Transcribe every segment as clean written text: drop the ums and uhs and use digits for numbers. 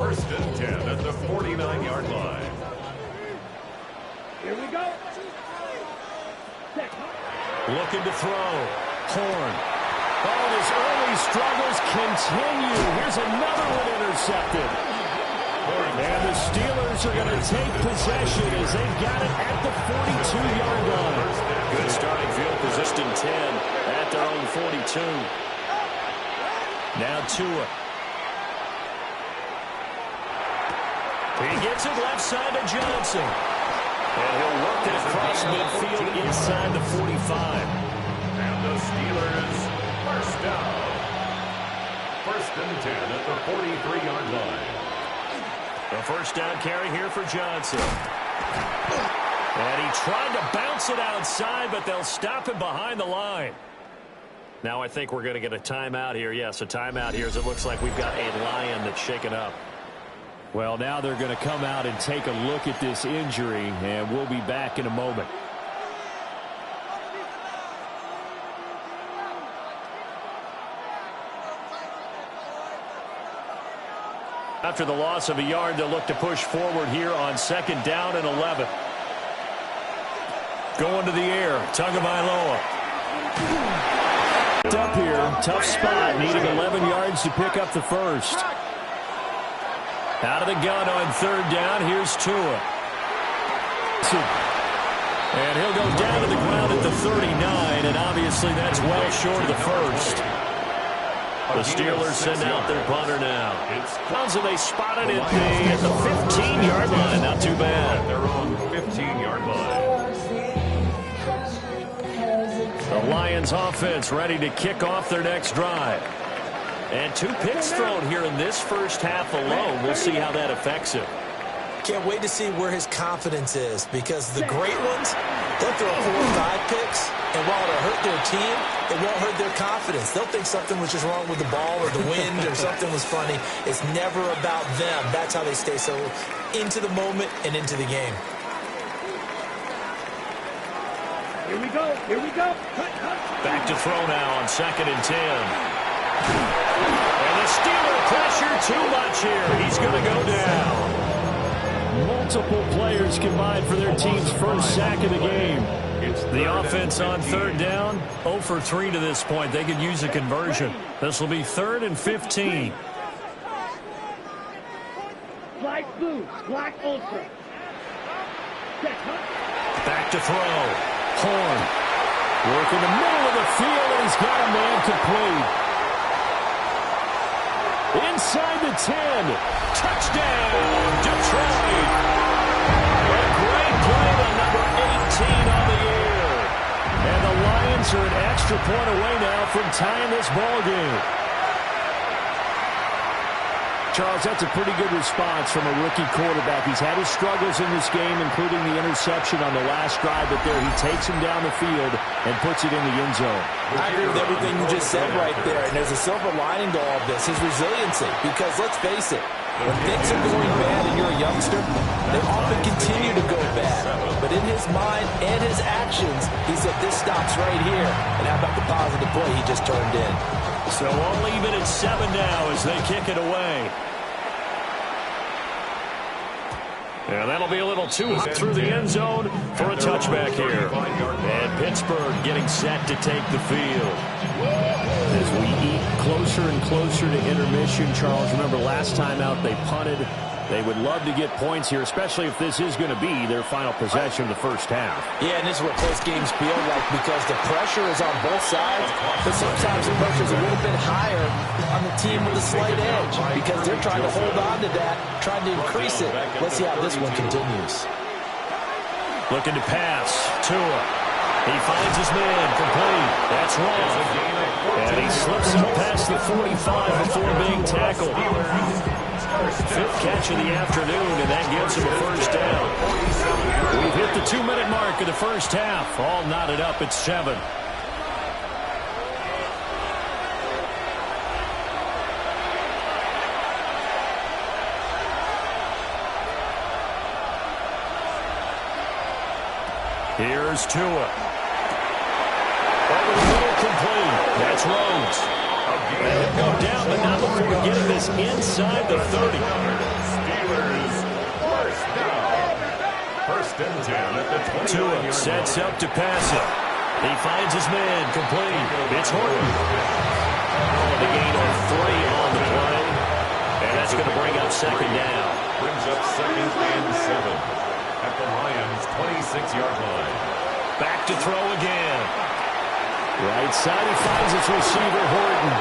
First and 10 at the 49-yard line. Here we go. Looking to throw. Horn. Oh, his early struggles continue. Here's another one intercepted. And the Steelers are going to take possession as they've got it at the 42-yard line. Good starting field position, 10 at their own 42. Now Tua. He gets it left side to Johnson. And he'll work it across midfield inside the 45. And the Steelers first down. First and 10 at the 43-yard line. The first down carry here for Johnson. And he tried to bounce it outside, but they'll stop him behind the line. Now I think we're going to get a timeout here. Yes, a timeout here as it looks like we've got a Lion that's shaken up. Well, now they're going to come out and take a look at this injury, and we'll be back in a moment. After the loss of a yard, they'll look to push forward here on second down and 11. Going to the air, Tagovailoa. Up here, tough spot, needing 11 yards to pick up the first. Out of the gun on third down, here's Tua. And he'll go down to the ground at the 39, and obviously that's well short of the first. The Steelers send out their punter now. And they spotted it at the 15-yard line. Not too bad. Their own 15-yard line. The Lions offense ready to kick off their next drive. And 2 picks thrown here in this first half alone. We'll see how that affects him. Can't wait to see where his confidence is, because the great ones, they'll throw 4 or 5 picks, and while it'll hurt their team, it won't hurt their confidence. They'll think something was just wrong with the ball or the wind or something was funny. It's never about them. That's how they stay so into the moment and into the game. Here we go. Here we go. Back to throw now on second and 10. And the Steeler pressure too much here. He's going to go down. Multiple players combined for their team's first sack of the game. The offense on third down, 0 for 3 to this point. They could use a conversion. This will be 3rd and 15. Black blue, black ultra. Back to throw. Horn. Work in the middle of the field, and he's got a man complete. Inside the 10. Touchdown, Detroit. A great play by number 18 on the year. And the Lions are an extra point away now from tying this ball game. Charles, that's a pretty good response from a rookie quarterback. He's had his struggles in this game, including the interception on the last drive, but there he takes him down the field and puts it in the end zone. I agree with everything you just said right there, and there's a silver lining to all of this, his resiliency, because let's face it, when things are going bad and you're a youngster, they often continue to go bad. But in his mind and his actions, he said, this stops right here. And how about the positive play he just turned in? So we'll leave it at 7 now as they kick it away. And that'll be a little too hot through the end zone for a touchback here. And Pittsburgh getting set to take the field. As we eat closer and closer to intermission, Charles, remember last time out they punted. They would love to get points here, especially if this is going to be their final possession of the first half. Yeah, and this is what close games feel like, because the pressure is on both sides, but sometimes the pressure is a little bit higher on the team with a slight edge, because they're trying to hold on to that, trying to increase it. Let's see how this one continues. Looking to pass. Tua. He finds his man complete. That's wrong. And he slips him past the 45 before being tackled. 5th catch of the afternoon, and that gives him a first down. We've hit the 2-minute mark of the first half. All knotted up at 7. Here's Tua. Over the middle, complete. That's Rhodes. Let him go down, but not before getting this inside the 30. and 10 at the 29-yard Tua line. sets up to pass it. He finds his man, complete. It's Horton. The gain of 3 on the play. And that's going to bring up second down. Brings up 2nd and 7 at the Lions' 26-yard line. Back to throw again. Right side, he finds its receiver, Horton.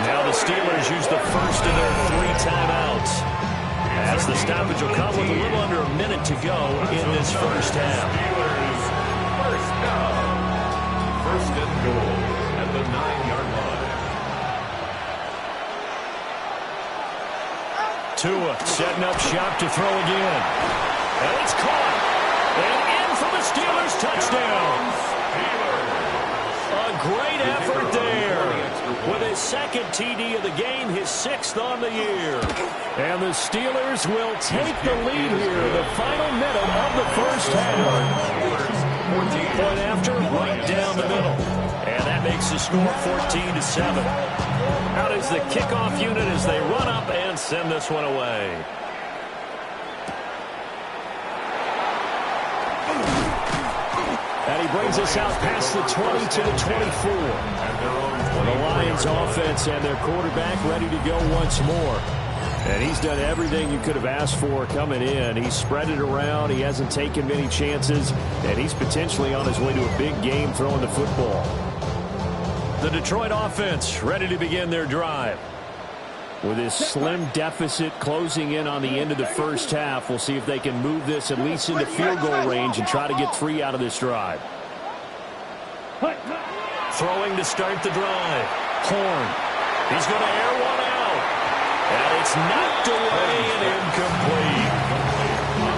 Now the Steelers use the first of their 3 timeouts. As the stoppage will come with a little under a minute to go in this first half. Steelers first down. First and goal at the 9-yard line. Tua setting up shop to throw again. And it's caught. And in for the Steelers touchdown. A great effort there. With his 2nd TD of the game, his 6th on the year. And the Steelers will take the lead here, the final minute of the first half. 14 point after, right down the middle. And that makes the score 14-7. Out is the kickoff unit as they run up and send this one away. And he brings us out past the 20 to the 24. The Lions offense and their quarterback ready to go once more. And he's done everything you could have asked for coming in. He's spread it around. He hasn't taken many chances. And he's potentially on his way to a big game throwing the football. The Detroit offense ready to begin their drive. With this slim deficit closing in on the end of the first half, we'll see if they can move this at least into field goal range and try to get 3 out of this drive. Throwing to start the drive. Horn. He's going to air one out. And it's knocked away and incomplete.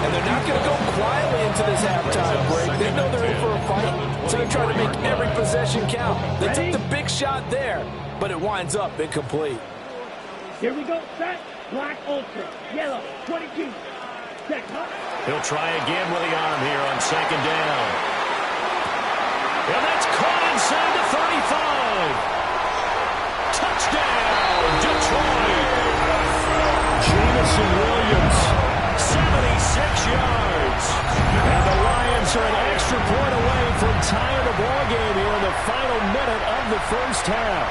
And they're not going to go quietly into this halftime break. They know they're in for a fight, so they're trying to make every possession count. They took the big shot there, but it winds up incomplete. Here we go. Set. Black Ultra. Yellow. 22. Check. He'll try again with the arm here on 2nd down. And that's caught inside the 35. Touchdown, Detroit. Jamison Williams, 76 yards. And the Lions are an extra point away from tying the ball game here in the final minute of the first half.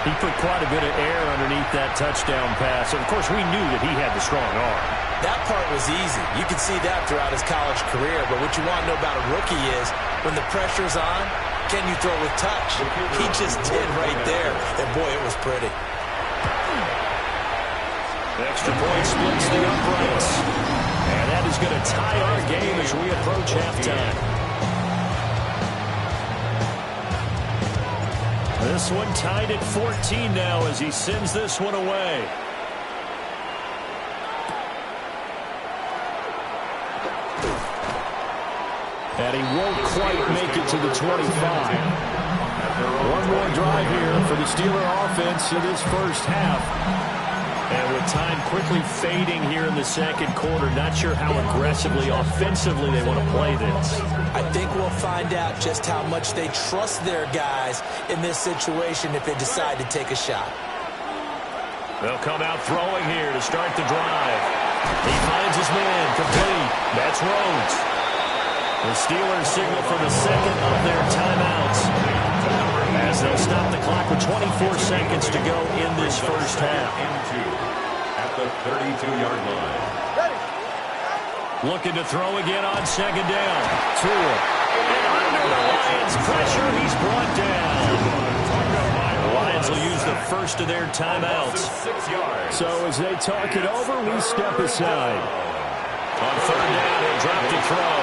He put quite a bit of air underneath that touchdown pass. And, of course, we knew that he had the strong arm. That part was easy. You can see that throughout his college career. But what you want to know about a rookie is when the pressure's on, can you throw with touch? He just did right there. And, boy, it was pretty. Extra point splits the uprights. And that is going to tie our game as we approach halftime. This one tied at 14 now as he sends this one away. And he won't quite make it to the 25. One more drive here for the Steeler offense in this first half. And with time quickly fading here in the second quarter, not sure how aggressively, offensively they want to play this. I think we'll find out just how much they trust their guys in this situation if they decide to take a shot. They'll come out throwing here to start the drive. He finds his man, complete. That's Rhodes. The Steelers signal for the second of their timeouts as they'll stop the clock with 24 seconds to go in this first half. At the 32-yard line. Looking to throw again on 2nd down. Tua. And under the Lions' pressure, he's brought down. The Lions will use the first of their timeouts. So as they talk it over, we step aside. On 3rd down, he'll drop to throw.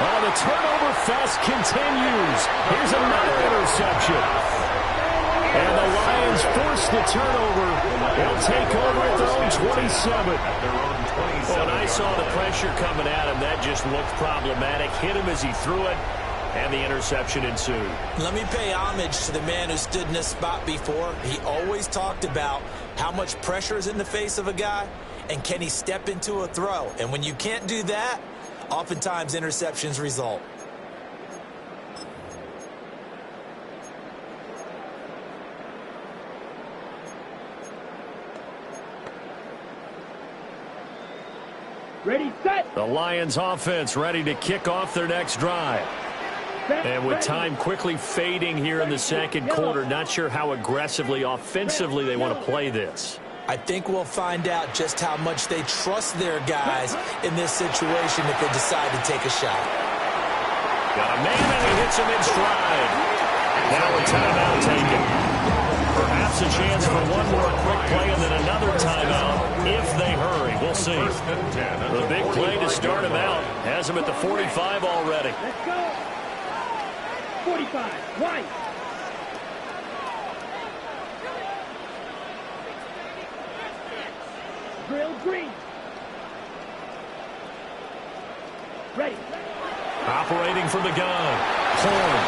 Oh, the turnover fest continues. Here's another interception. And the Lions force the turnover. They'll take over at their own 27. When I saw the pressure coming at him, that just looked problematic. Hit him as he threw it, and the interception ensued. Let me pay homage to the man who stood in this spot before. He always talked about how much pressure is in the face of a guy, and can he step into a throw. And when you can't do that, oftentimes interceptions result. Ready, set. The Lions offense ready to kick off their next drive. And with time quickly fading here in the second quarter, not sure how aggressively, offensively they want to play this. I think we'll find out just how much they trust their guys in this situation if they decide to take a shot. Got a man and he hits him in stride. Now a timeout taken. Perhaps a chance for one more quick play and then another timeout if they hurry. We'll see. The big play to start him out has him at the 45 already. Let's go. 45. White. Grill green. Ready. Operating from the gun. Horn.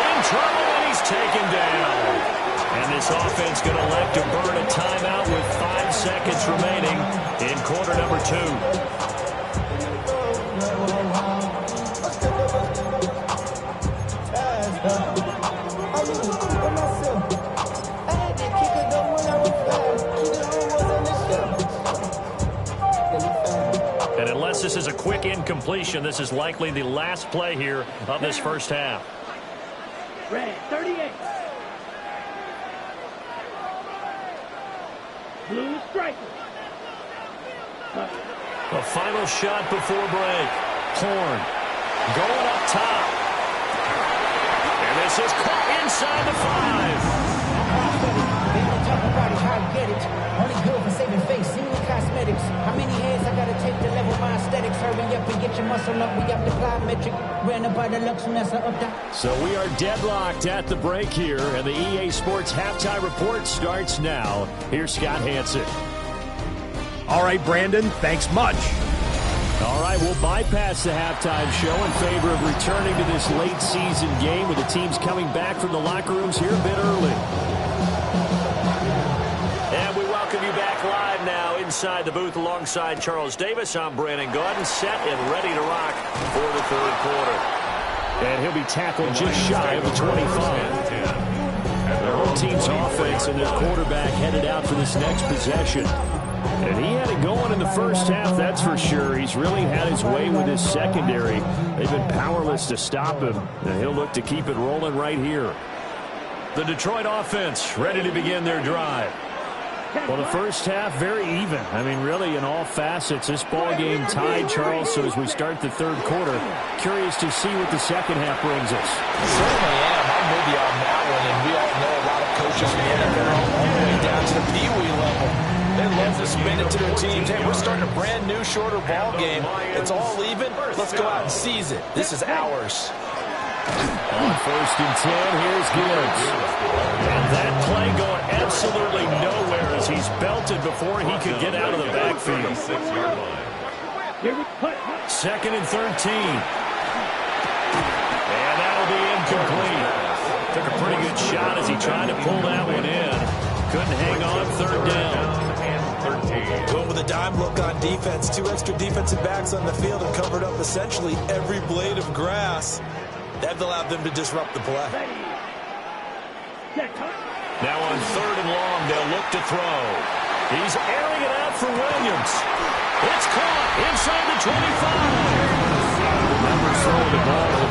In trouble, and he's taken down. And this offense going to elect to burn a timeout with 5 seconds remaining in quarter number 2. And unless this is a quick incompletion, this is likely the last play here of this first half. Red, 38. Blue striker. The final shot before break. Horn going up top. And this is caught inside the 5. Only good for saving face, seeing cosmetics. How many heads I gotta take to level my aesthetics? Hurry up and get your muscle up. We got the plyometric. Ran up by the Lux and that's up down. So we are deadlocked at the break here, and the EA Sports halftime report starts now. Here's Scott Hansen. All right, Brandon, thanks much. All right, we'll bypass the halftime show in favor of returning to this late season game with the teams coming back from the locker rooms here a bit early. And we welcome you back live now inside the booth alongside Charles Davis. I'm Brandon Gaudin, set and ready to rock for the third quarter. And he'll be tackled just shy of the 25. Their whole team's offense and their quarterback headed out for this next possession. And he had it going in the first half, that's for sure. He's really had his way with his secondary. They've been powerless to stop him, and he'll look to keep it rolling right here. The Detroit offense ready to begin their drive. Well, the first half, very even. I mean, really, in all facets, this ball game tied, Charles. So as we start the third quarter, curious to see what the second half brings us. Certainly am. I'm with you on that one, and we all know a lot of coaches from the NFL all the way down to the Pee-wee level. They love to spin it to their teams. Hey, we're starting a brand new, shorter ball game. It's all even. Let's go out and seize it. This is ours. On 1st and 10, here's Gibbs. And that play going absolutely nowhere as he's belted before he could get out of the backfield. 2nd and 13. And that'll be incomplete. Took a pretty good shot as he tried to pull that one in. Couldn't hang on, 3rd down. Going with a dime look on defense. 2 extra defensive backs on the field and covered up essentially every blade of grass. That allowed them to disrupt the play. Now on 3rd and long, they'll look to throw. He's airing it out for Williams. It's caught inside the 25. Remember throwing the ball